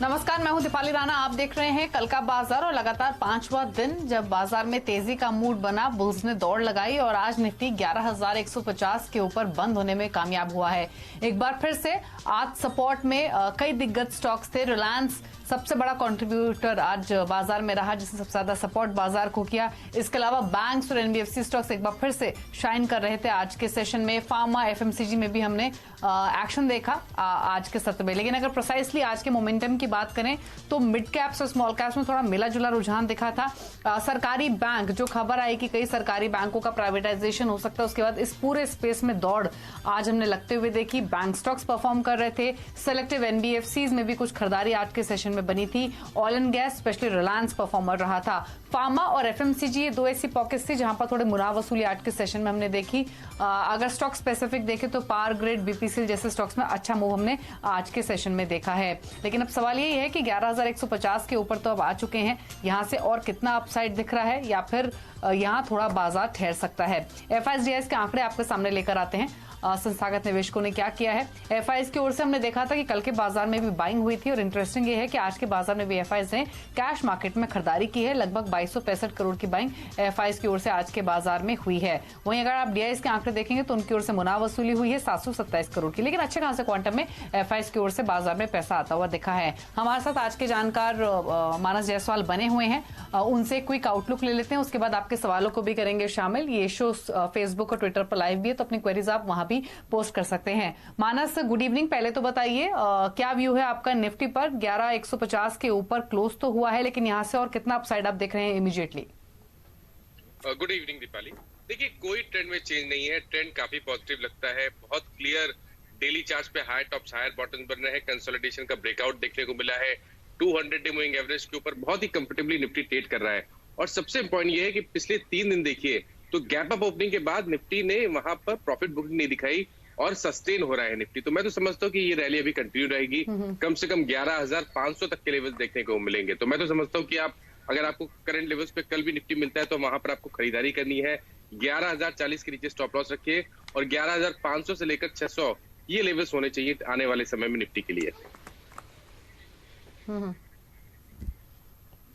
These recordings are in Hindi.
नमस्कार, मैं हूं दीपाली राणा। आप देख रहे हैं कल का बाजार और लगातार 5वां दिन जब बाजार में तेजी का मूड बना, बुल्स ने दौड़ लगाई और आज निफ्टी 11,150 के ऊपर बंद होने में कामयाब हुआ है। एक बार फिर से आज सपोर्ट में कई दिग्गज स्टॉक्स थे। रिलायंस सबसे बड़ा कंट्रीब्यूटर आज बाजार में रहा, जिसने सबसे ज्यादा सपोर्ट बाजार को किया। इसके अलावा बैंक्स और एनबीएफसी स्टॉक्स एक बार फिर से शाइन कर रहे थे आज के सेशन में। फार्मा, एफएमसीजी में भी हमने एक्शन देखा आज के सत्र में। लेकिन अगर प्रिसाइसली आज के मोमेंटम की बात करें तो मिड कैप्स और स्मॉल कैप्स में थोड़ा मिला जुला रुझान दिखा था। सरकारी बैंक, जो खबर आई कि कई सरकारी बैंकों का प्राइवेटाइजेशन हो सकता है, उसके बाद इस पूरे स्पेस में दौड़ आज हमने लगते हुए देखी। बैंक स्टॉक्स परफॉर्म कर रहे थे। सेलेक्टिव एनबीएफसीज में भी कुछ खरीदारी आज के सेशन में बनी थी। Oil and gas, specially Reliance performer रहा था। फार्मा और एफएमसीजी, ये दो ऐसी पॉकेट्स थी जहां पर थोड़े मुनाफा वसूली आज के सेशन में हमने देखी। अगर स्टॉक स्पेसिफिक देखें तो पावर ग्रिड, बीपीसीएल जैसे स्टॉक्स में अच्छा मूव हमने आज के सेशन में देखा है। लेकिन अब सवाल यही है कि 11,150 के ऊपर तो अब आ चुके हैं, यहां से और कितना अपसाइड दिख रहा है या फिर यहां थोड़ा बाजार ठहर सकता है। एफआईएस के आंकड़े आपके सामने लेकर आते हैं। संस्थागत निवेशकों ने क्या किया है। एफआईएस की ओर से हमने देखा था कि कल के बाजार में भी बाइंग हुई थी और इंटरेस्टिंग ये है कि आज के बाजार में भी एफआईएस ने कैश मार्केट में खरीदारी की है। लगभग 2265 करोड़ की बाइंग एफआईएस की ओर से आज के बाजार में हुई है। वहीं अगर आप डीआईएस के आंकड़े देखेंगे तो उनकी ओर से मुनाफा वसूली हुई है 727 करोड़ की। लेकिन अच्छे खासे क्वांटम में एफआईएस की ओर से बाजार में पैसा आता हुआ दिखा है। हमारे साथ आज के जानकार मानस जायसवाल बने हुए हैं, उनसे क्विक आउटलुक ले लेते हैं, उसके बाद आपके सवालों को भी करेंगे शामिल। ये शो फेसबुक और ट्विटर पर लाइव भी है, तो अपनी क्वेरीज आप वहां भी पोस्ट कर सकते हैं। मानस, गुड इवनिंग। पहले तो बताइए क्या व्यू है आपका निफ्टी पर? 11,150 के ऊपर क्लोज तो हुआ है, लेकिन यहां से और कितना अपसाइड आप देख रहे हैं इमीडिएटली? Good evening Deepali. देखिए, कोई ट्रेंड में चेंज नहीं है। ट्रेंड काफी पॉजिटिव लगता है। बहुत क्लियर डेली चार्ट पे हाई टॉप्स, हायर बॉटम्स बन रहे हैं। कंसोलिडेशन का ब्रेकआउट देखने को मिला है। 200 डे मूविंग एवरेज के ऊपर बहुत ही कंफर्टेबली निफ्टी ट्रेड कर रहा है। और सबसे इंपॉर्टेंट ये है कि पिछले 3 दिन देखिए तो गैप अप ओपनिंग के बाद निफ्टी ने वहां पर प्रॉफिट बुकिंग नहीं दिखाई और सस्टेन हो रहा है निफ्टी। तो मैं तो समझता हूँ कि ये रैली अभी कंटिन्यू रहेगी। कम से कम 11,500 तक के लेवल्स देखने को मिलेंगे। तो मैं तो समझता हूँ कि अगर आपको करंट लेवल्स पे कल भी निफ्टी मिलता है तो वहां पर आपको खरीदारी करनी है। 11,040 के नीचे स्टॉप लॉस रखिए और 11,500 से लेकर 600 ये लेवल्स होने चाहिए आने वाले समय में निफ्टी के लिए।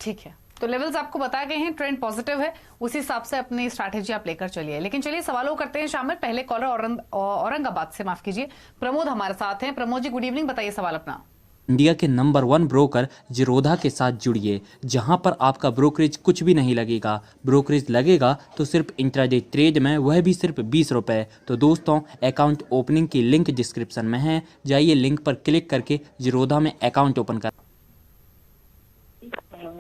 ठीक है, तो लेवल्स आपको बताए गए हैं, ट्रेंड पॉजिटिव है, उसी हिसाब से अपनी स्ट्रैटेजी आप लेकर चलिए। लेकिन चलिए सवालों करते हैं शामिल। पहले कॉलर औरंगाबाद से, माफ कीजिए, प्रमोद हमारे साथ हैं। प्रमोद जी, गुड इवनिंग, बताइए सवाल अपना। इंडिया के नंबर 1 ब्रोकर जिरोधा के साथ जुड़िए, जहां पर आपका ब्रोकरेज कुछ भी नहीं लगेगा। ब्रोकरेज लगेगा तो सिर्फ इंट्राडे ट्रेड में, वह भी सिर्फ 20 रुपए। तो दोस्तों, अकाउंट ओपनिंग की लिंक डिस्क्रिप्शन में है, जाइए लिंक पर क्लिक करके जिरोधा में अकाउंट ओपन कर।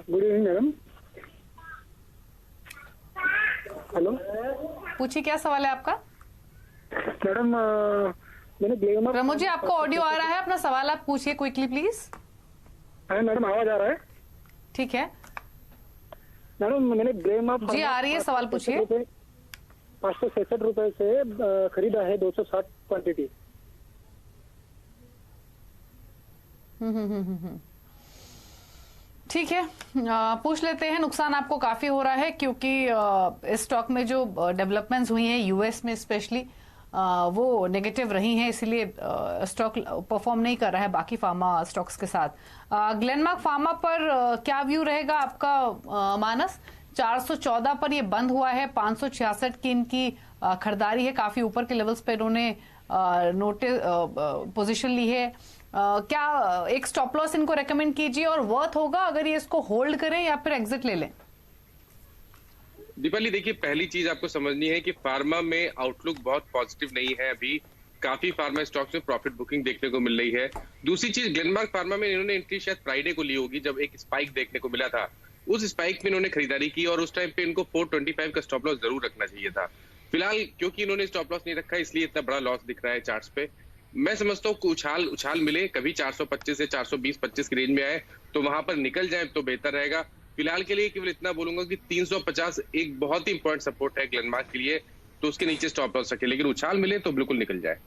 Good evening madam. हेलो, पूछिए, क्या सवाल है आपका? मैडम मैंने प्रमोद जी, आपको ऑडियो आ रहा है, अपना सवाल आप पूछिए क्विकली प्लीज। मैडम आवाज आ रहा है? ठीक है मैडम, मैंने जी आ रही है, सवाल पूछिए। 566 रुपए से खरीदा है 260 क्वांटिटी। ठीक है, पूछ लेते हैं। नुकसान आपको काफी हो रहा है क्योंकि इस स्टॉक में जो डेवलपमेंट्स हुई हैं यूएस में स्पेशली, वो नेगेटिव रही हैं, इसीलिए स्टॉक परफॉर्म नहीं कर रहा है बाकी फार्मा स्टॉक्स के साथ। ग्लेनमार्क फार्मा पर क्या व्यू रहेगा आपका मानस? 414 पर ये बंद हुआ है, 566 की इनकी खरीदारी है, काफी ऊपर के लेवल्स पे इन्होंने पोजीशन ली है। क्या एक स्टॉप लॉस इनको रेकमेंड कीजिए और वर्थ होगा अगर ये इसको होल्ड करें या फिर एग्जिट ले लें? दीपाली, देखिए, पहली चीज आपको समझनी है कि फार्मा में आउटलुक बहुत पॉजिटिव नहीं है। अभी काफी फार्मा स्टॉक्स में प्रॉफिट बुकिंग देखने को मिल रही है। दूसरी चीज, ग्लेनमार्क फार्मा में इन्होंने एंट्री शायद फ्राइडे को ली होगी, जब एक स्पाइक देखने को मिला था। उस स्पाइक में इन्होंने खरीदारी की और उस टाइम पे इनको 425 का स्टॉप लॉस जरूर रखना चाहिए था। फिलहाल क्योंकि इन्होंने स्टॉप लॉस नहीं रखा, इसलिए इतना बड़ा लॉस दिख रहा है चार्ट्स पे। मैं समझता हूँ उछाल मिले, कभी 425 से 420-25 की रेंज में आए तो वहां पर निकल जाए तो बेहतर रहेगा। फिलहाल के लिए केवल इतना बोलूंगा कि 350 एक बहुत ही इंपॉर्टेंट सपोर्ट है ग्लेनमार्क के लिए, तो उसके नीचे स्टॉप लॉस रखे, लेकिन उछाल मिले तो बिल्कुल निकल जाए।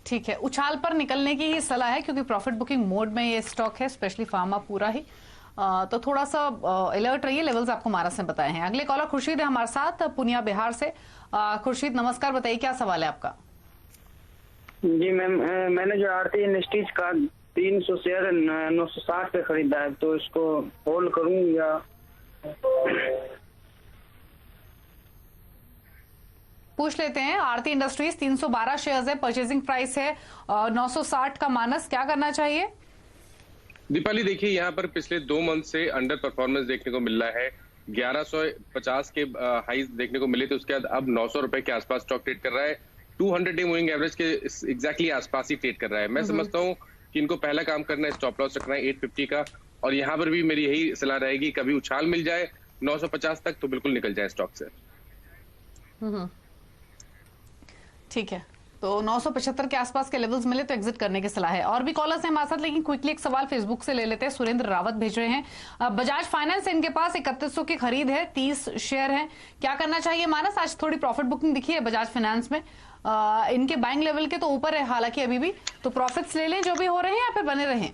ठीक है, उछाल पर निकलने की ही सलाह है क्योंकि प्रॉफिट बुकिंग मोड में ये स्टॉक है, स्पेशली फार्मा पूरा ही। तो थोड़ा सा अलर्ट रहिए। लेवल्स आपको मानस ने बताए हैं। अगले कॉलर खुर्शीद है हमारे साथ, पुनिया बिहार से। खुर्शीद नमस्कार, बताइए क्या सवाल है आपका? जी मैम, मैंने जो आरती इंडस्ट्रीज का 300 शेयर 960 पे खरीदा है, तो इसको होल्ड करूं या? पूछ लेते हैं। आरती इंडस्ट्रीज 312 शेयर्स है, परचेजिंग प्राइस है 960 का मानस, क्या करना चाहिए? दीपाली देखिए, यहाँ पर पिछले 2 मंथ से अंडर परफॉर्मेंस देखने को मिल रहा है। 1150 के हाईज देखने को मिले थे, उसके बाद अब 900 रुपए के आसपास स्टॉक ट्रेड कर रहा है। 200 डे मूविंग एवरेज के एग्जैक्टली आसपास ही ट्रेड कर रहा है। मैं समझता हूँ कि इनको पहला काम करना है, स्टॉप लॉस रखना है 850 का, और यहाँ पर भी मेरी यही सलाह रहेगी, कभी उछाल मिल जाए 950 तक तो बिल्कुल निकल जाए स्टॉक से। ठीक है, तो 975 के आसपास के लेवल्स मिले तो एग्जिट करने की सलाह है। और भी कॉलर्स हैं हमारे साथ, लेकिन क्विकली एक सवाल फेसबुक से ले लेते हैं। सुरेंद्र रावत भेज रहे हैं, बजाज फाइनेंस इनके पास 3100 की खरीद है, 30 शेयर है, क्या करना चाहिए मानस? आज थोड़ी प्रॉफिट बुकिंग दिखी है बजाज फाइनेंस में, इनके बाइंग लेवल के तो ऊपर है हालांकि अभी भी, तो प्रॉफिट्स ले लें जो भी हो रहे हैं या फिर बने रहें?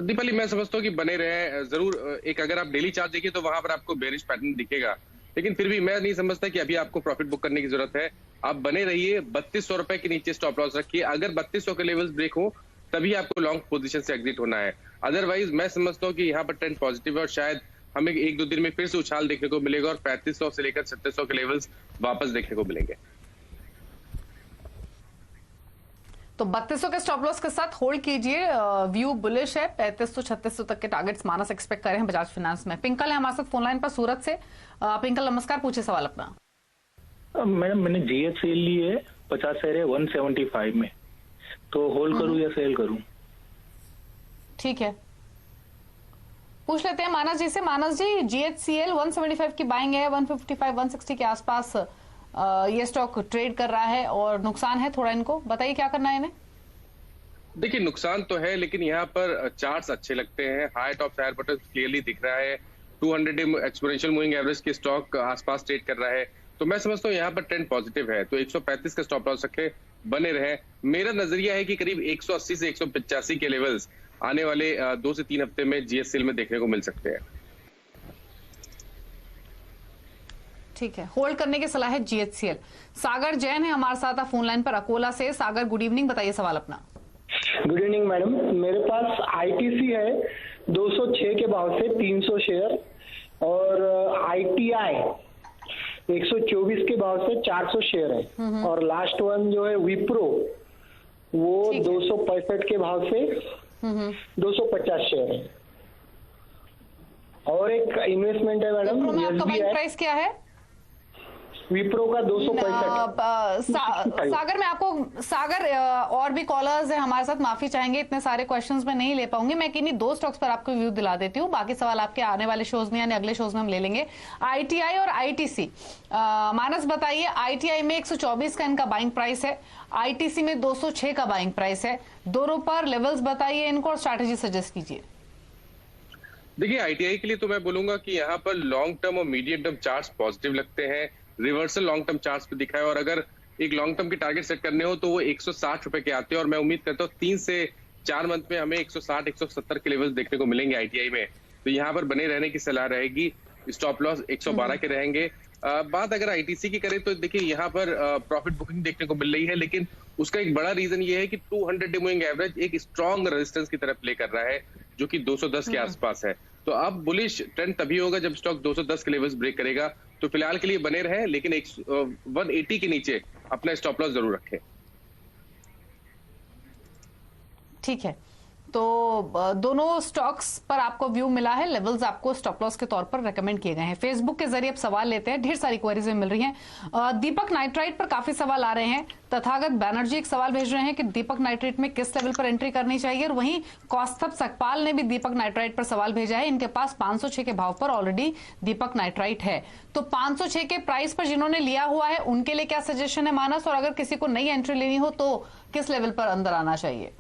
दीपाली मैं समझता हूँ कि बने रहे जरूर। एक अगर आप डेली चार्ट देखिए तो वहां पर आपको बेरिश पैटर्न दिखेगा, लेकिन फिर भी मैं नहीं समझता कि अभी आपको प्रॉफिट बुक करने की जरूरत है। आप बने रहिए, 3200 रुपए के नीचे स्टॉप लॉस रखिए। अगर 3200 के लेवल्स ब्रेक हो तभी आपको लॉन्ग पोजीशन से एग्जिट होना है। अदरवाइज मैं समझता हूँ कि यहाँ पर ट्रेंड पॉजिटिव है और शायद हमें 1-2 दिन में फिर से उछाल देखने को मिलेगा और 3500 से लेकर 3700 के लेवल्स वापस देखने को मिलेंगे। तो 3200 के स्टॉप लॉस के साथ होल्ड कीजिए, व्यू बुलिश है। 3500-3600 तक के टारगेट्स मानस एक्सपेक्ट कर रहे हैं बजाज फाइनेंस में। पिंकल है हमारे साथ फोन लाइन पर सूरत से। पिंकल नमस्कार, पूछे सवाल अपना। मैडम मैंने जीएचसीएल ली है, 50 शेयर है 175 में, तो होल्ड करूं या सेल करूं? ठीक है, पूछ लेते हैं मानस जी से। मानस जी, जीएचसीएल 175 की बाइंग है, 155-160 के आसपास ये स्टॉक ट्रेड कर रहा है और नुकसान है थोड़ा, इनको बताइए क्या करना है इन्हें? देखिए नुकसान तो है, लेकिन यहाँ पर चार्ट्स अच्छे लगते हैं। High top higher bottom clearly दिख रहा है। 200 डे एक्सपोनेंशियल मूविंग एवरेज के स्टॉक आसपास ट्रेड कर रहा है, तो मैं समझता हूँ यहाँ पर ट्रेंड पॉजिटिव है। तो 135 का स्टॉप लॉस रखे, बने रहे। मेरा नजरिया है कि करीब 180 से 185 के लेवल्स आने वाले 2 से 3 हफ्ते में जीएससीएल में देखने को मिल सकते हैं। ठीक है, होल्ड करने की सलाह है जीएचसीएल। सागर जैन है हमारे साथ फोन लाइन पर अकोला से। सागर गुड इवनिंग, बताइए सवाल अपना। गुड इवनिंग मैडम, मेरे पास आईटीसी है 206 के भाव से 300 शेयर, और आईटीआई 124 के भाव से 400 शेयर है, और लास्ट वन जो है विप्रो वो 265 के भाव से 250 शेयर है। और एक इन्वेस्टमेंट है मैडम एसबीआई, प्राइस क्या है विप्रो का? 265। सागर में आपको, सागर और भी कॉलर्स है हमारे साथ, माफी चाहेंगे इतने सारे क्वेश्चंस में नहीं ले पाऊंगी। मैं किन्हीं 2 स्टॉक्स पर आपको व्यू दिला देती हूँ, बाकी सवाल आपके आने वाले शोज में यानी अगले शोज में हम ले लेंगे। आईटीआई और आईटीसी, मानस बताइए, आईटीआई में 124 का इनका बाइंग प्राइस है, आईटीसी में 206 का बाइंग प्राइस है, दोनों पर लेवल्स बताइए इनको और स्ट्रैटेजी सजेस्ट कीजिए। देखिए आईटीआई के लिए तो मैं बोलूंगा कि यहाँ पर लॉन्ग टर्म और मीडियम टर्म चार्ट्स पॉजिटिव लगते हैं। रिवर्सल लॉन्ग टर्म चार्ट्स पे दिखा है, और अगर एक लॉन्ग टर्म के टारगेट सेट करने हो तो वो 160 रुपए के आते हैं, और मैं उम्मीद करता हूँ 3 से 4 मंथ में हमें 160-170 के लेवल्स देखने को मिलेंगे आईटीआई में। तो यहाँ पर बने रहने की सलाह रहेगी। स्टॉप लॉस 112 के रहेंगे। बात अगर आईटीसी की करें तो देखिए यहाँ पर प्रॉफिट बुकिंग देखने को मिल रही है, लेकिन उसका एक बड़ा रीजन ये है कि 200 डे मूविंग एवरेज एक स्ट्रॉन्ग रेजिस्टेंस की तरफ प्ले कर रहा है, जो कि 210 के आसपास है। तो अब बुलिश ट्रेंड तभी होगा जब स्टॉक 210 के लेवल्स ब्रेक करेगा। तो फिलहाल के लिए बने रहे, लेकिन 180 के नीचे अपना स्टॉप लॉस जरूर रखें। ठीक है, तो दोनों स्टॉक्स पर आपको व्यू मिला है, लेवल्स आपको स्टॉप लॉस के तौर पर रेकमेंड किए गए हैं। फेसबुक के जरिए अब सवाल लेते हैं, ढेर सारी क्वेरीज मिल रही हैं। दीपक नाइट्राइट पर काफी सवाल आ रहे हैं। तथागत बैनर्जी एक सवाल भेज रहे हैं कि दीपक नाइट्राइट में किस लेवल पर एंट्री करनी चाहिए, और वहीं कौस्तभ सकपाल ने भी दीपक नाइट्राइट पर सवाल भेजा है। इनके पास 506 के भाव पर ऑलरेडी दीपक नाइट्राइट है, तो 506 के प्राइस पर जिन्होंने लिया हुआ है उनके लिए क्या सजेशन है मानस, और अगर किसी को नई एंट्री लेनी हो तो किस लेवल पर अंदर आना चाहिए?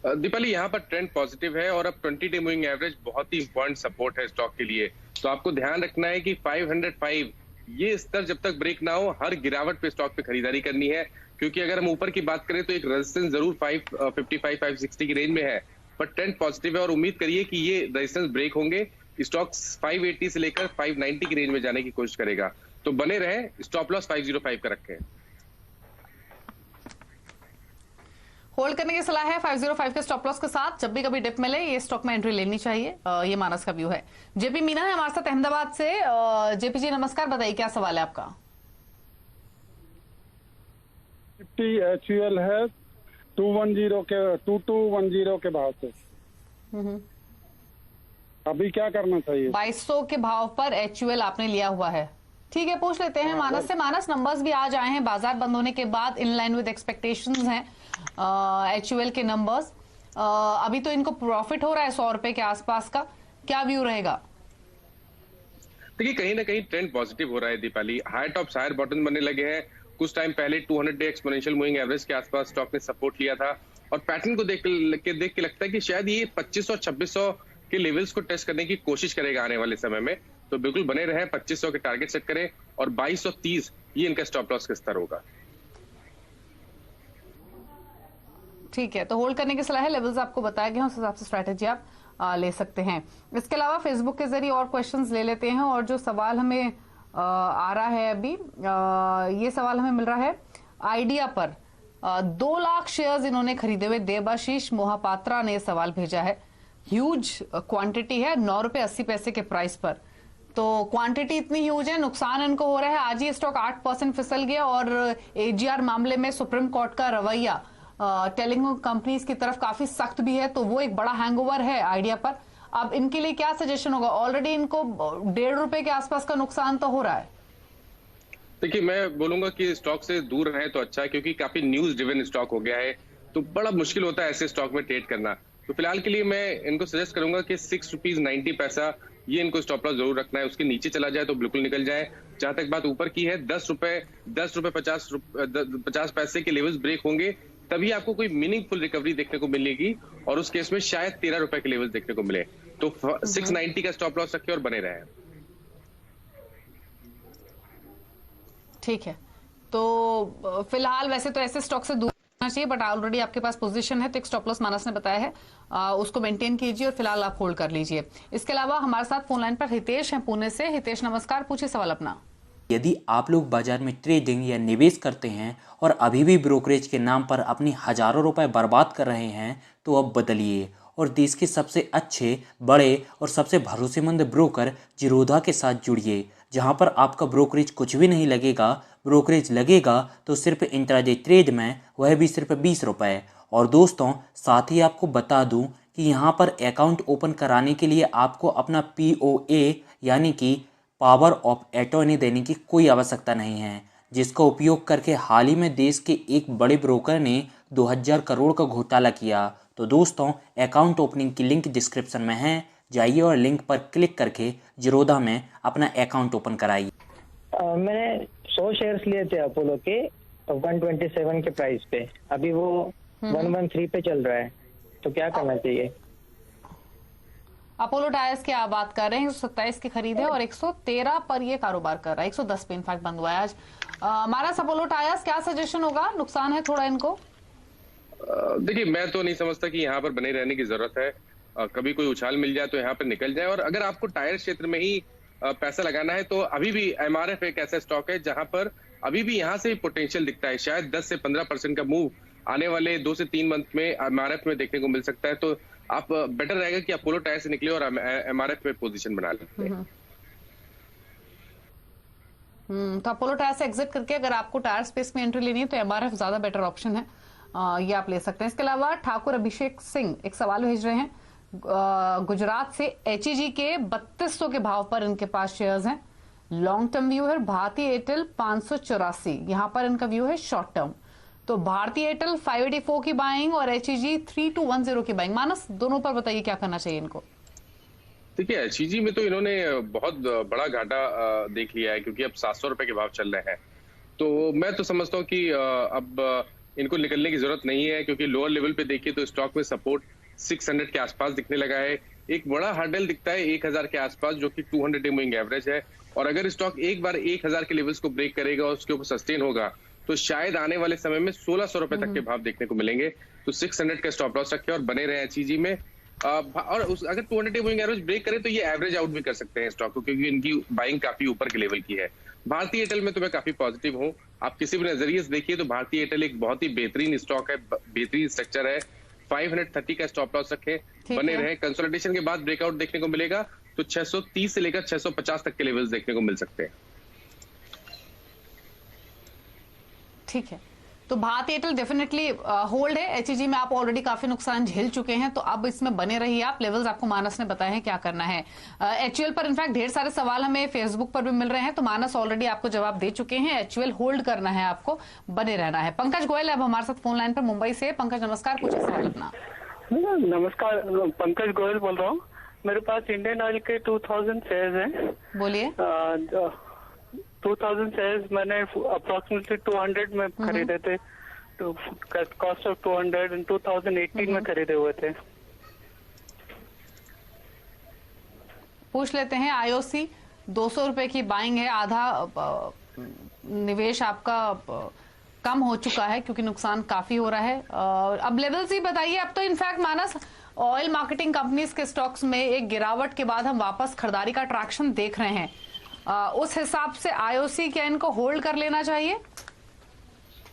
दीपाली यहाँ पर ट्रेंड पॉजिटिव है, और अब 20 डे मूविंग एवरेज बहुत ही इंपॉर्टेंट सपोर्ट है स्टॉक के लिए। तो आपको ध्यान रखना है कि 505 ये स्तर जब तक ब्रेक ना हो, हर गिरावट पे स्टॉक पे खरीदारी करनी है। क्योंकि अगर हम ऊपर की बात करें तो एक रेजिस्टेंस जरूर 555-560 की रेंज में है, पर ट्रेंड पॉजिटिव है, और उम्मीद करिए कि ये रेजिस्टेंस ब्रेक होंगे। स्टॉक 580 से लेकर 590 की रेंज में जाने की कोशिश करेगा। तो बने रहे, स्टॉप लॉस 505 का रखें। होल्ड करने की सलाह है 505 के स्टॉप लॉस के साथ। जब भी कभी डिप मिले ये स्टॉक में एंट्री लेनी चाहिए, ये मानस का व्यू है। जेपी मीना है हमारे साथ अहमदाबाद से। जेपी जी नमस्कार, बताइए क्या सवाल है आपका। HUL है 2210 के भाव से, अभी क्या करना चाहिए? 2200 के भाव पर HUL आपने लिया हुआ है। ठीक है, पूछ लेते हैं मानस से। मानस, नंबर्स भी आज आए हैं बाजार बंद होने के बाद, इन लाइन विद एक्सपेक्टेशंस हैं HUL के नंबर्स। अभी तो इनको प्रॉफिट हो रहा है 100 रुपए के आसपास का, क्या व्यू रहेगा? देखिए कहीं ना कहीं ट्रेंड पॉजिटिव हो रहा है Deepali. High tops higher bottom बनने लगे हैं। कुछ टाइम पहले 200 डे एक्सपोनेंशियल मूविंग एवरेज के आसपास स्टॉक ने सपोर्ट लिया था और पैटर्न को देख के लगता है कि शायद ये 2500-2600 के लेवल्स को टेस्ट करने की कोशिश करेगा आने वाले समय में। तो बिल्कुल बने रहे, 2500 के टारगेट सेट करें और 2230 ये इनका स्टॉप लॉस का स्तर होगा। ठीक है, तो होल्ड करने की सलाह है। लेवल्स आपको बताया गया, उस हिसाब से स्ट्रैटेजी आप ले सकते हैं। इसके अलावा फेसबुक के जरिए और क्वेश्चंस ले लेते हैं। और जो सवाल हमें आ रहा है अभी, ये सवाल हमें मिल रहा है आइडिया पर। 2 लाख शेयर्स इन्होंने खरीदे हुए। देबाशीष मोहापात्रा ने सवाल भेजा है। ह्यूज क्वांटिटी है, 9 रुपए 80 पैसे के प्राइस पर। तो क्वांटिटी इतनी ह्यूज है, नुकसान इनको हो रहा है। आज ही स्टॉक 8% फिसल गया और AGR मामले में सुप्रीम कोर्ट का रवैया टेलिंग कंपनीज की तरफ काफी सख्त भी है, तो वो एक बड़ा हैंगओवर है आइडिया पर। अब इनके लिए क्या सजेशन होगा? ऑलरेडी इनको 1.5 रुपए के आसपास का नुकसान तो हो रहा है। देखिए मैं बोलूंगा कि स्टॉक से दूर रहे तो अच्छा है, क्योंकि काफी न्यूज ड्रिवन स्टॉक हो गया है, तो बड़ा मुश्किल होता है ऐसे स्टॉक में ट्रेड करना। तो फिलहाल के लिए मैं इनको सजेस्ट करूंगा कि 6 रुपीज 90 पैसा ये इनको स्टॉप लॉस जरूर रखना है। उसके नीचे चला जाए तो बिल्कुल निकल जाए। जहां तक बात ऊपर की है, 10 रुपए 50 पैसे के लेवल्स ब्रेक होंगे तभी आपको कोई मीनिंगफुल रिकवरी देखने को मिलेगी, और उस केस में शायद 13 रुपए के लेवल्स देखने को मिले। तो 690 का स्टॉप लॉस रखें और बने रहे। ठीक है, तो फिलहाल वैसे तो ऐसे स्टॉक से दूर रहना चाहिए, बट ऑलरेडी आपके पास पोजीशन है तो एक स्टॉप लॉस मानस ने बताया है, उसको मेंटेन कीजिए और फिलहाल आप होल्ड कर लीजिए। इसके अलावा हमारे साथ फोन लाइन पर हितेश हैं पुणे से। हितेश नमस्कार, पूछिए सवाल अपना। यदि आप लोग बाजार में ट्रेडिंग या निवेश करते हैं और अभी भी ब्रोकरेज के नाम पर अपनी हजारों रुपए बर्बाद कर रहे हैं, तो अब बदलिए और देश के सबसे अच्छे, बड़े और सबसे भरोसेमंद ब्रोकर जिरोधा के साथ जुड़िए, जहां पर आपका ब्रोकरेज कुछ भी नहीं लगेगा। ब्रोकरेज लगेगा तो सिर्फ इंट्राडे ट्रेड में, वह भी सिर्फ 20 रुपये। और दोस्तों साथ ही आपको बता दूं कि यहां पर अकाउंट ओपन कराने के लिए आपको अपना POA यानी कि पावर ऑफ अटॉर्नी देने की कोई आवश्यकता नहीं है, जिसका उपयोग करके हाल ही में देश के एक बड़े ब्रोकर ने 2000 करोड़ का घोटाला किया। तो दोस्तों अकाउंट ओपनिंग की लिंक डिस्क्रिप्शन में है, जाइए और लिंक पर क्लिक करके जिरोधा में अपना अकाउंट ओपन कराइए। मैंने 100 शेयर्स लिए थे अपोलो के 127 के प्राइस पे, अभी वो 113 पे चल रहा है, तो क्या करना चाहिए? अपोलो टायर्स की आप बात कर रहे हैं, 127 की खरीद है और 113 पर ये कारोबार कर रहा है। 110 पे इनफैक्ट बंद हुआ है आज। हमारा अपोलो टायर्स क्या सजेशन होगा? नुकसान है थोड़ा इनको। देखिए मैं तो नहीं समझता कि यहाँ पर बने रहने की जरूरत है। कभी कोई उछाल मिल जाए तो यहाँ पर निकल जाए। और अगर आपको टायर क्षेत्र में ही पैसा लगाना है तो अभी भी MRF एक ऐसा स्टॉक है जहां पर अभी भी यहाँ से पोटेंशियल दिखता है। शायद 10 से 15% का मूव आने वाले 2 से 3 मंथ में MRF में देखने को मिल सकता है। तो आप बेटर रहेगा कि अपोलो टायर से निकले और MRF में पोजीशन बना लेते हैं। तो अपोलो टायर से एग्जिट करके अगर आपको टायर स्पेस में एंट्री लेनी है तो MRF ज्यादा बेटर ऑप्शन है, ये आप ले सकते हैं। इसके अलावा ठाकुर अभिषेक सिंह एक सवाल भेज रहे हैं गुजरात से। HEG के 3200 के भाव पर इनके पास शेयर्स हैं। लॉन्ग टर्म व्यू है। भारतीय एयरटेल 584, यहाँ पर इनका व्यू है शॉर्ट टर्म। तो भारतीय एयरटेल 584 की बाइंग और HEG 3210 की बाइंग। मानस दोनों पर बताइए क्या करना चाहिए इनको। देखिए HEG में तो इन्होंने बहुत बड़ा घाटा देख लिया है, क्योंकि अब 700 रुपए के भाव चल रहे हैं। तो मैं तो समझता हूँ कि अब इनको निकलने की जरूरत नहीं है, क्योंकि लोअर लेवल पे देखिए तो स्टॉक में सपोर्ट 600 के आसपास दिखने लगा है। एक बड़ा हर्डल दिखता है 1000 के आसपास, जो कि 200 डे मूविंग एवरेज है। और अगर स्टॉक एक बार 1000 के लेवल्स को ब्रेक करेगा और उसके ऊपर सस्टेन होगा तो शायद आने वाले समय में 1600 रुपए तक के भाव देखने को मिलेंगे। तो 600 का स्टॉप लॉस रखे और बने रहे HEG में। और अगर 200 डे मूविंग एवरेज ब्रेक करे तो ये एवरेज आउट भी कर सकते हैं स्टॉक को, क्योंकि इनकी बाइंग काफी ऊपर के लेवल की है। भारतीय एयरटेल में तो मैं काफी पॉजिटिव हूँ। आप किसी भी नजरिए से देखिए तो भारतीय एयरटेल एक बहुत ही बेहतरीन स्टॉक है, बेहतरीन स्ट्रक्चर है। 530 का स्टॉप लॉस रखें, बने रहे। कंसोलिडेशन के बाद ब्रेकआउट देखने को मिलेगा तो 630 से लेकर 650 तक के लेवल्स देखने को मिल सकते हैं। ठीक है, तो भारतीय एयरटेल डेफिनेटली होल्ड है। एचईजी में आप ऑलरेडी काफी नुकसान झेल चुके हैं, तो अब इसमें बने रहिए आप। लेवल्स आपको मानस ने बताए हैं क्या करना है। एचयूएल पर इनफैक्ट ढेर सारे सवाल हमें फेसबुक पर भी मिल रहे हैं, तो मानस ऑलरेडी आपको जवाब दे चुके हैं। एचयूएल होल्ड करना है, आपको बने रहना है। पंकज गोयल अब हमारे साथ फोन लाइन पर मुंबई से। पंकज नमस्कार, कुछ सवाल अपना। नमस्कार, पंकज गोयल बोल रहा हूँ। मेरे पास इंडियन ऑयल के 2000 शेयर्स हैं। बोलिए। 2000 शेयर्स मैंने अप्रोक्सीमेटली 200 में खरीदे थे, तो कॉस्ट ऑफ 200 एंड 2018 में खरीदे हुए थे। पूछ लेते हैं। आईओसी 200 रुपए की बाइंग है, आधा निवेश आपका कम हो चुका है क्योंकि नुकसान काफी हो रहा है। अब लेवल्स ही बताइए। अब तो इनफैक्ट मानस ऑयल मार्केटिंग कंपनीज के स्टॉक्स में एक गिरावट के बाद हम वापस खरीदारी का ट्रैक्शन देख रहे हैं। उस हिसाब से आईओसी क्या इनको होल्ड कर लेना चाहिए?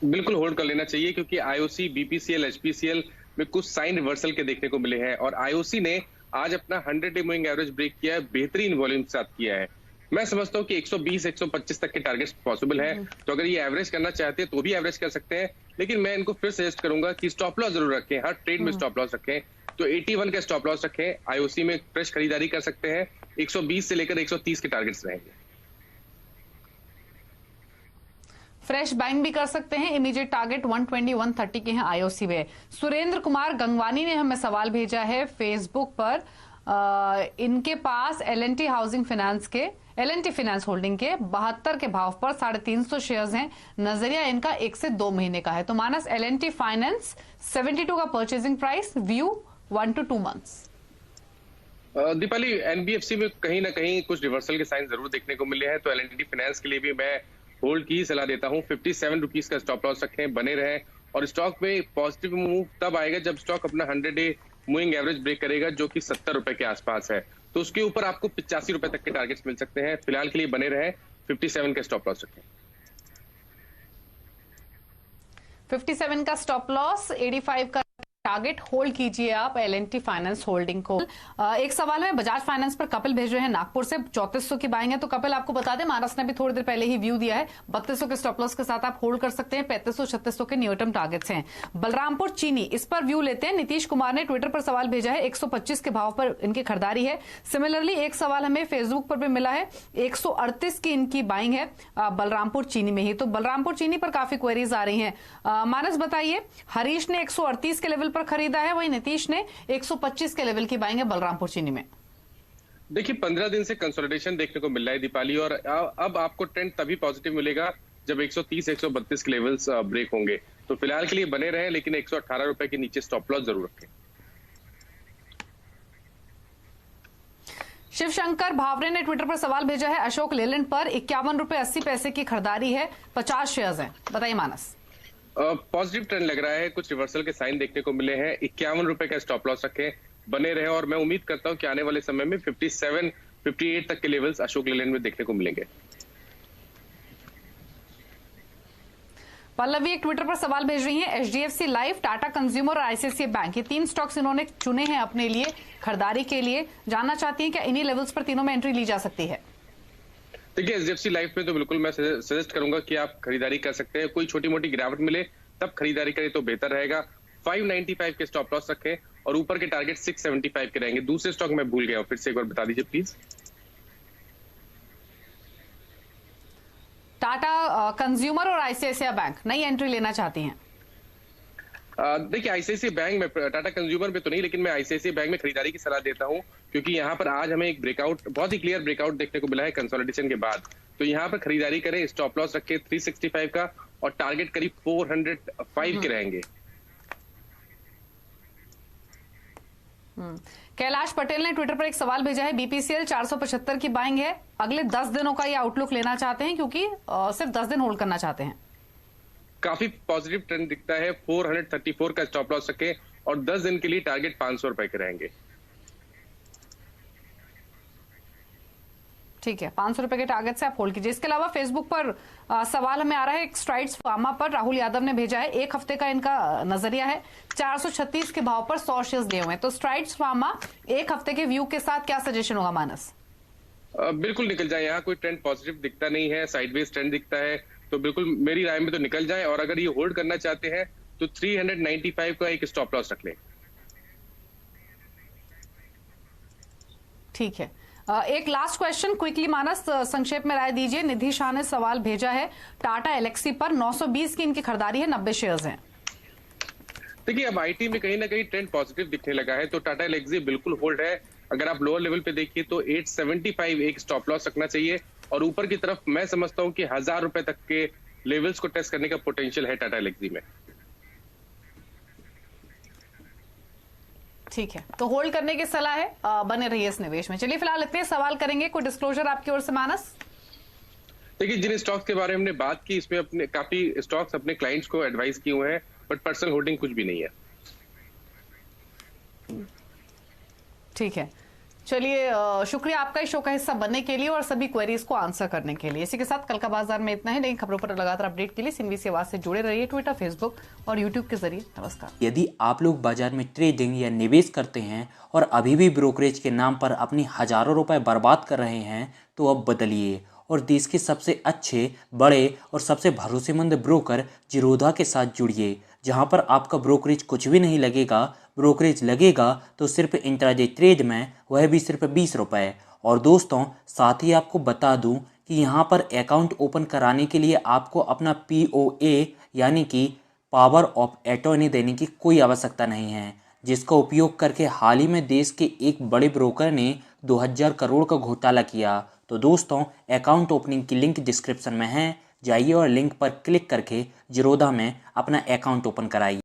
बिल्कुल होल्ड कर लेना चाहिए, क्योंकि आईओसी, बीपीसीएल, एचपीसीएल में कुछ साइन रिवर्सल के देखने को मिले हैं और आईओसी ने आज अपना 100 डे मूविंग एवरेज ब्रेक किया है, बेहतरीन वॉल्यूम के साथ किया है। मैं समझता हूं कि 120-125 तक के टारगेट्स पॉसिबल है, तो अगर ये एवरेज करना चाहते हैं तो भी एवरेज कर सकते हैं। लेकिन मैं इनको फिर सजेस्ट करूंगा कि स्टॉप लॉस जरूर रखें, हर ट्रेड में स्टॉप लॉस रखें। तो 81 का स्टॉप लॉस रखें। आईओसी में फ्रेश खरीदारी कर सकते हैं। 120 से लेकर 130 के टारगेट्स रहेंगे। फ्रेश बाइंग भी कर सकते हैं। इमीडिएट टारगेट 120-130 के हैं आईओसी में। सुरेंद्र कुमार गंगवानी ने हमें सवाल भेजा है फेसबुक पर। इनके पास एलएनटी हाउसिंग फाइनेंस के, एलएनटी फाइनेंस होल्डिंग के 72 के भाव पर 350 शेयर्स हैं। नजरिया इनका 1 से 2 महीने का है। तो मानस एलएनटी फाइनेंस 72 का purchasing price, view 1 to 2 months. Deepali, NBFC में कहीं ना कहीं कुछ रिवर्सल के साइन जरूर देखने को मिले हैं, तो एलएनटी फाइनेंस के लिए भी मैं होल्ड की सलाह देता हूं। 57 रुपीज का स्टॉप लॉस रखें, बने रहें। और स्टॉक में पॉजिटिव मूव तब आएगा जब स्टॉक अपना 100 डे मूविंग एवरेज ब्रेक करेगा, जो कि 70 रुपए के आसपास है। तो उसके ऊपर आपको 85 रुपए तक के टारगेट्स मिल सकते हैं। फिलहाल के लिए बने रहें, 57 का स्टॉप लॉस रखें। 57 का स्टॉप लॉस, 85 का टारगेट होल्ड कीजिए आप एलएनटी फाइनेंस होल्डिंग को। एक सवाल है बजाज फाइनेंस पर, कपिल भेज रहे हैं नागपुर से। 3400 की बाइंग है। तो कपिल आपको बता दें, मानस ने भी थोड़ी देर पहले ही व्यू दिया है। 3200 के स्टॉप लॉस के साथ आप होल्ड कर सकते हैं। 3500-3600 के न्यू टर्म टारगेट्स हैं। बलरामपुर चीनी, इस पर व्यू लेते हैं। नीतीश कुमार ने ट्विटर पर सवाल भेजा है। 125 के भाव पर इनकी खरीदारी है। सिमिलरली एक सवाल हमें फेसबुक पर भी मिला है। 138 की इनकी बाइंग है बलरामपुर चीनी में ही। तो बलरामपुर चीनी पर काफी क्वेरीज आ रही हैं। मानस बताइए, हरीश ने 138 के लेवल पर खरीदा है, वही नीतीश ने 125 के लेवल की बाइंग है बलरामपुर चीनी में। देखिए, 15 दिन से कंसोलिडेशन देखने को मिल रहा है दीपाली, और अब आपको ट्रेंड तभी पॉजिटिव मिलेगा जब 130-132 के लेवल्स ब्रेक होंगे। तो फिलहाल के लिए बने रहें, लेकिन 118 रुपए के नीचे स्टॉप लॉस जरूर रखें। शिव शंकर भावरे ने ट्विटर पर सवाल भेजा है। अशोक लेलैंड पर 51 रुपए 80 पैसे की खरीदारी है। 50 शेयर्स हैं। बताइए मानस। पॉजिटिव ट्रेंड लग रहा है, कुछ रिवर्सल के साइन देखने को मिले हैं। 51 रुपए का स्टॉप लॉस रखें, बने रहे। और मैं उम्मीद करता हूं कि आने वाले समय में 57-58 तक के लेवल्स अशोक लेलैंड में देखने को मिलेंगे। पल्लवी एक ट्विटर पर सवाल भेज रही हैं। एचडीएफसी लाइफ, टाटा कंज्यूमर और आईसीआईसीआई बैंक, ये 3 स्टॉक्स इन्होंने चुने हैं अपने लिए खरीदारी के लिए। जानना चाहती हैं क्या इन्हीं लेवल्स पर तीनों में एंट्री ली जा सकती है? देखिए, एचडीएफसी लाइफ में तो बिल्कुल मैं सजेस्ट करूंगा कि आप खरीदारी कर सकते हैं। कोई छोटी मोटी गिरावट मिले तब खरीदारी करें तो बेहतर रहेगा। 595 के स्टॉप लॉस रखें और ऊपर के टारगेट 675 के रहेंगे। दूसरे स्टॉक मैं भूल गया हूं, फिर से एक बार बता दीजिए प्लीज। टाटा कंज्यूमर और आईसीआईसीआई बैंक नई एंट्री लेना चाहती हैं। देखिए, आईसीआईसीआई बैंक में, टाटा कंज्यूमर में तो नहीं, लेकिन मैं आईसीआईसीआई बैंक में खरीदारी की सलाह देता हूं, क्योंकि यहां पर आज हमें एक ब्रेकआउट, बहुत ही क्लियर ब्रेकआउट देखने को मिला है कंसोलिडेशन के बाद। तो यहां पर खरीदारी करें। स्टॉप लॉस रखें 365 का और टारगेट करीब 405 के रहेंगे। कैलाश पटेल ने ट्विटर पर एक सवाल भेजा है। बीपीसीएल 475 की बाइंग है। अगले 10 दिनों का ये आउटलुक लेना चाहते हैं, क्योंकि सिर्फ 10 दिन होल्ड करना चाहते हैं। काफी पॉजिटिव ट्रेंड दिखता है। 434 का स्टॉप लॉस रखें और 10 दिन के लिए टारगेट 500 रुपए के रहेंगे। ठीक है, 500 रुपए के टारगेट से आप होल्ड कीजिए। इसके अलावा फेसबुक पर सवाल हमें आ रहा है एक स्ट्राइड्स फार्मा पर, राहुल यादव ने भेजा है। एक हफ्ते का इनका नजरिया है, 436 के भाव पर 100 शेयर्स दिए हुए हैं। तो स्ट्राइड्स फार्मा एक हफ्ते के व्यू के साथ क्या सजेशन होगा मानस? बिल्कुल निकल जाए, यहाँ कोई ट्रेंड पॉजिटिव दिखता नहीं है, साइडवेज ट्रेंड दिखता है, तो बिल्कुल मेरी राय में तो निकल जाए। और अगर ये होल्ड करना चाहते हैं तो 395 का एक स्टॉप लॉस रख लें। ठीक है, एक लास्ट क्वेश्चन क्विकली मानस, संक्षेप में राय दीजिए। निधि शाह ने सवाल भेजा है टाटा एलेक्सी पर, 920 की इनकी खरीदारी है, 90 शेयर्स हैं। देखिए अब आईटी में कहीं ना कहीं ट्रेंड पॉजिटिव दिखने लगा है, तो टाटा एलेक्सी बिल्कुल होल्ड है। अगर आप लोअर लेवल पे देखिए तो 875 एक स्टॉप लॉस रखना चाहिए, और ऊपर की तरफ मैं समझता हूं कि 1000 रुपए तक के लेवल्स को टेस्ट करने का पोटेंशियल है टाटा एलेक्सी में। ठीक है, तो होल्ड करने की सलाह है, बने रहिए इस निवेश में। चलिए फिलहाल इतने सवाल करेंगे, कोई डिस्क्लोजर आपकी ओर से मानस? देखिए जिन स्टॉक्स के बारे में हमने बात की, इसमें अपने काफी स्टॉक्स अपने क्लाइंट्स को एडवाइस किए हुए हैं, बट पर्सनल होल्डिंग कुछ भी नहीं है। ठीक है, चलिए शुक्रिया आपका इस शो का हिस्सा बनने के लिए और सभी क्वेरीज को आंसर करने के लिए। इसी के साथ कल का बाजार में इतना है, नई खबरों पर लगातार अपडेट के लिए सिंधी से आवाज से जुड़े रहिए, ट्विटर, फेसबुक और यूट्यूब के जरिए। नमस्कार। यदि आप लोग बाजार में ट्रेडिंग या निवेश करते हैं और अभी भी ब्रोकरेज के नाम पर अपनी हजारों रुपए बर्बाद कर रहे हैं, तो अब बदलिए और देश के सबसे अच्छे, बड़े और सबसे भरोसेमंद ब्रोकर जिरोधा के साथ जुड़िए, जहां पर आपका ब्रोकरेज कुछ भी नहीं लगेगा। ब्रोकरेज लगेगा तो सिर्फ इंट्राडे ट्रेड में, वह भी सिर्फ 20 रुपये। और दोस्तों साथ ही आपको बता दूं कि यहाँ पर अकाउंट ओपन कराने के लिए आपको अपना POA यानी कि पावर ऑफ अटॉर्नी देने की कोई आवश्यकता नहीं है, जिसका उपयोग करके हाल ही में देश के एक बड़े ब्रोकर ने 2000 करोड़ का घोटाला किया। तो दोस्तों अकाउंट ओपनिंग की लिंक डिस्क्रिप्शन में है, जाइए और लिंक पर क्लिक करके जिरोधा में अपना अकाउंट ओपन कराइए।